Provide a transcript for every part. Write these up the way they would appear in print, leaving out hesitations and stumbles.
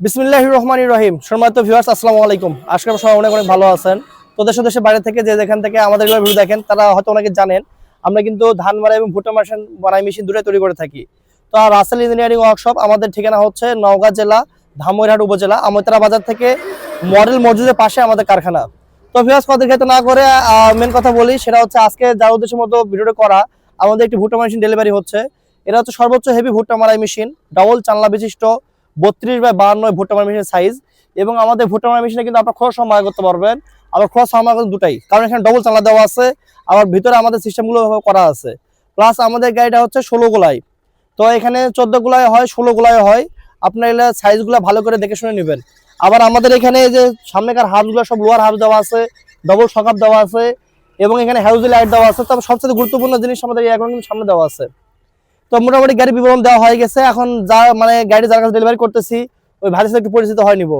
বিসমিল্লাহির রহমানির রহিম। সম্মানিত ভিউয়ার্স, আসসালামু আলাইকুম। আশা করি সবাই অনেক অনেক ভালো আছেন। তো দেশ দেশের বাইরে থেকে যে যেখান থেকে আমাদের ভিডিও দেখেন তারা হয়তো অনেকে জানেন আমরা কিন্তু ধান মাড়াই এবং ভুট্টা মাড়াই মেশিন দুটোই তৈরি করে থাকি। তো রাসেল ইঞ্জিনিয়ারিং ওয়ার্কশপ আমাদের ঠিকানা হচ্ছে নওগাঁ জেলা ধামইরহাট উপজেলা আমতরা বাজার থেকে মডেল মসজিদের পাশে আমাদের কারখানা। তো ভিউয়ার্স, কথা খেতে না করে মেন কথা বলি, সেটা হচ্ছে আজকে যার উদ্দেশ্যের মতো ভিডিওটা করা, আমাদের একটি ভুট্টা মেশিন ডেলিভারি হচ্ছে। এটা হচ্ছে সর্বোচ্চ হেভি ভুট্টা মাড়াই মেশিন, ডাবল চালনা বিশিষ্ট 32/52 ভুট্টা মাড়াই মেশিনের সাইজ। এবং আমাদের ভুট্টা মাড়াই মেশিনে কিন্তু আপনার খরচ সময় করতে পারবেন, আবার খরচ সময় করতে দুটাই, কারণ এখানে ডবল চালনা দেওয়া আছে, আবার ভিতরে আমাদের সিস্টেমগুলো করা আছে। প্লাস আমাদের গাড়িটা হচ্ছে 16 গোলাই, তো এখানে 14 গোলায় হয়, 16 গোলায় হয়। আপনার এগুলো সাইজগুলো ভালো করে দেখে শুনে নেবেন। আবার আমাদের এখানে যে সামনেকার হাবগুলো সব লোয়ার হাব দেওয়া আছে, ডবল শকআপ দেওয়া আছে, এবং এখানে হাউজি লাইট দেওয়া আছে। তবে সবচেয়ে গুরুত্বপূর্ণ জিনিস আমাদের এখন কিন্তু সামনে দেওয়া আছে। তো মোটামুটি গাড়ি বিবরণ দেওয়া হয়ে গেছে। এখন যা গাড়ি যার কাছে ডেলিভারি করতেছি ওই ভাইয়ের সাথে একটু পরিচিত হয় নিব।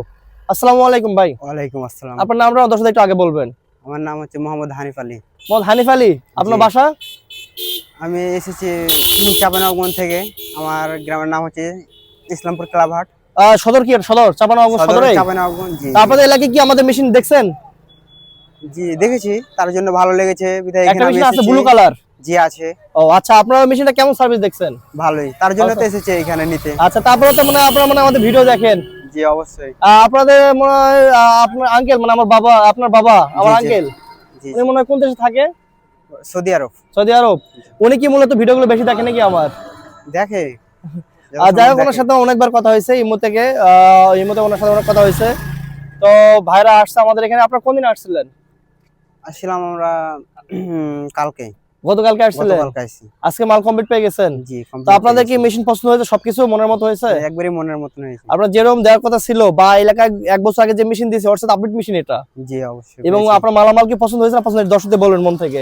আসসালামু আলাইকুম ভাই। ওয়ালাইকুম আসসালাম। আপনার নামটা দর্শকদের একটু আগে বলবেন। আমার নাম হচ্ছে মোহাম্মদ হানিফ আলী। মোহাম্মদ হানিফ আলী, আপনার জি। বাসা? আমি এসেছি চাঁপাইনবাবগঞ্জ থেকে। আমার গ্রামের নাম হচ্ছে ইসলামপুর ক্লাবহাট। সদর কি? সদর চাঁপাইনবাবগঞ্জ সদরে? চাঁপাইনবাবগঞ্জ। জি। আপনাদের এলাকায় কি আমাদের মেশিন দেখছেন? জি দেখেছি, তার জন্য ভালো লেগেছে বিধায় একটা এখানে আমি মেশিন আছে এসেছি। Blue colour. জি আছে। ও আচ্ছা, আপনারা মেশিনটা কেমন সার্ভিস দেখছেন? ভালোই, তার জন্য তো আচ্ছা। এসেছি এখানে নিতে। আচ্ছা, তারপরে তো মানে আপনারা মানে আমাদের ভিডিও দেখেন। জি অবশ্যই। আপনাদের মনে হয় আপনার আঙ্কেল মানে আমার বাবা, আপনার বাবা আমার জি, জি। আঙ্কেল, জি উনি মনে হয় কোন দেশে থাকে? সৌদি আরব। সৌদি আরব। উনি কি মূলত ভিডিওগুলো বেশি দেখে নাকি আমার? দেখে। যাই হোক, ওনার সাথে অনেকবার কথা হয়েছে ইমো থেকে, ইমোতে ওনার সাথে অনেক কথা হয়েছে। তো ভাইরা আসছে আমাদের এখানে। আপনারা কোন দিন আসছিলেন? আসছিলাম আমরা কালকে। গতকালকে আসছিলেন? গতকালকে আসছি। আজকে মাল কমপ্লিট পেয়ে গেছেন? জি তো কমপ্লিট। আপনাদের কি মেশিন পছন্দ হয়েছে? সবকিছু মনের মতো হয়েছে? একবারই মনের মতন হয়েছে। আপনার যেরকম দেওয়ার কথা ছিল বা এলাকায় 1 বছর আগে যে মেশিন দিয়েছে ওর সাথে আপডেট মেশিন এটা। জি অবশ্যই। এবং আপনার মালামাল কি পছন্দ হয়েছে না পছন্দ? দর্শকদের বলবেন মন থেকে।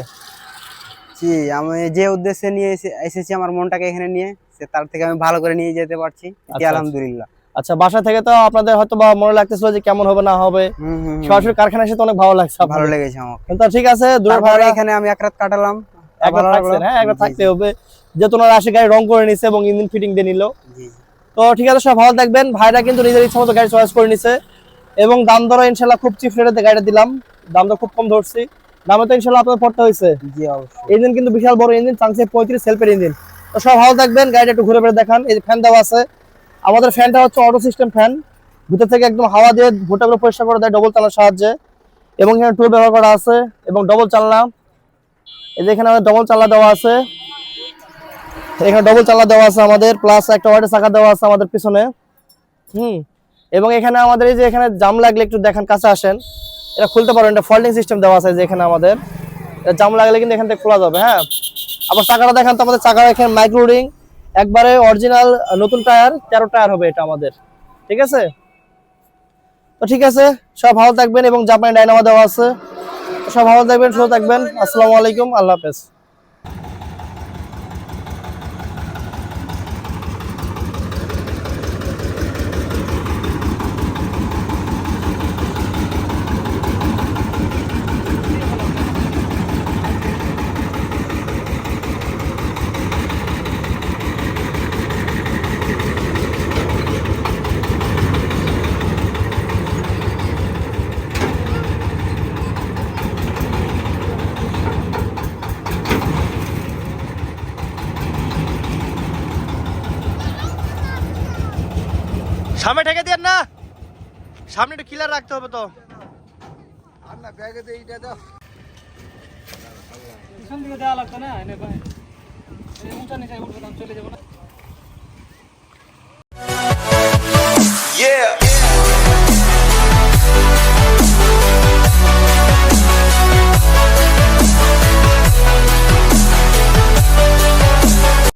জি, আমি যে উদ্দেশ্যে নিয়ে এসেছি আমার মনটাকে এখানে নিয়ে, তার থেকে আমি ভালো করে নিয়ে যেতে পারছি। আলহামদুলিল্লাহ। আচ্ছা, বাসা থেকে তো আপনাদের হয়তো বা মনে লাগতেছিল যে কেমন হবে না হবে, সরাসরি কারখানায় এসে তো অনেক ভালো লাগছে। ভালো লেগেছে আমার। তো ঠিক আছে, দূরের ভাড়া এখানে আমি এক রাত কাটালাম। একবার থাকছেন? হ্যাঁ, একবার থাকতে হবে, যেহেতু ওনারা আসে গাড়ি রং করে নিছে এবং ইঞ্জিন ফিটিং দিয়ে নিল। তো ঠিক আছে, সব ভালো থাকবেন। ভাইরা কিন্তু নিজের ইচ্ছা মতো গাড়ি চয়েস করে নিছে এবং দাম দর ইনশাল্লাহ খুব চিপ রেটে গাড়িটা দিলাম। দাম দর খুব কম ধরছি, দামে তো ইনশাল্লাহ আপনাদের পড়তে হয়েছে। জি অবশ্যই। ইঞ্জিন কিন্তু বিশাল বড় ইঞ্জিন, 35 সেলফের ইঞ্জিন। তো সব ভালো থাকবেন। গাড়িটা একটু ঘুরে বেড়ে দেখান। এই যে ফ্যান দেওয়া আছে, আমাদের ফ্যানটা হচ্ছে অটো সিস্টেম ফ্যান, ভিতর থেকে একদম হাওয়া দিয়ে ভুট্টাগুলো পরিষ্কার করে দেয় ডবল চালানোর সাহায্যে। এবং এখানে টুল ব্যবহার করা আছে এবং ডবল চালনা। এই যে এখানে আমাদের ডবল চালনা দেওয়া আছে, এখানে ডবল চালনা দেওয়া আছে আমাদের, প্লাস একটা ওয়াইডের চাকা দেওয়া আছে আমাদের পিছনে। এবং এখানে আমাদের এই যে এখানে জাম লাগলে একটু দেখান, কাছে আসেন, এটা খুলতে পারেন। এটা ফল্ডিং সিস্টেম দেওয়া আছে যে এখানে আমাদের, এটা জাম লাগলে কিন্তু এখান থেকে খোলা যাবে। হ্যাঁ, আবার চাকাটা দেখান তো। আমাদের চাকা এখানে মাইক্রো রিং, একবারে অরিজিনাল নতুন টায়ার, 13 টায়ার হবে এটা আমাদের। ঠিক আছে? তো ঠিক আছে, সব ভালো থাকবেন। এবং জাপানি ডাইনামো দেওয়া আছে। সব ভালো থাকবেন, সুস্থ থাকবেন। আসসালামু আলাইকুম, আল্লাহ হাফেজ। সামনে ঠেকে দেন না, সামনে একটু ক্লিয়ার রাখতে হবে। তো না ব্যাগে তো এইটা দাও, পিছন দিকে দেওয়া লাগতো না, এনে ভাই এই উঁচা নিচে উঠবে, চলে যাবো না।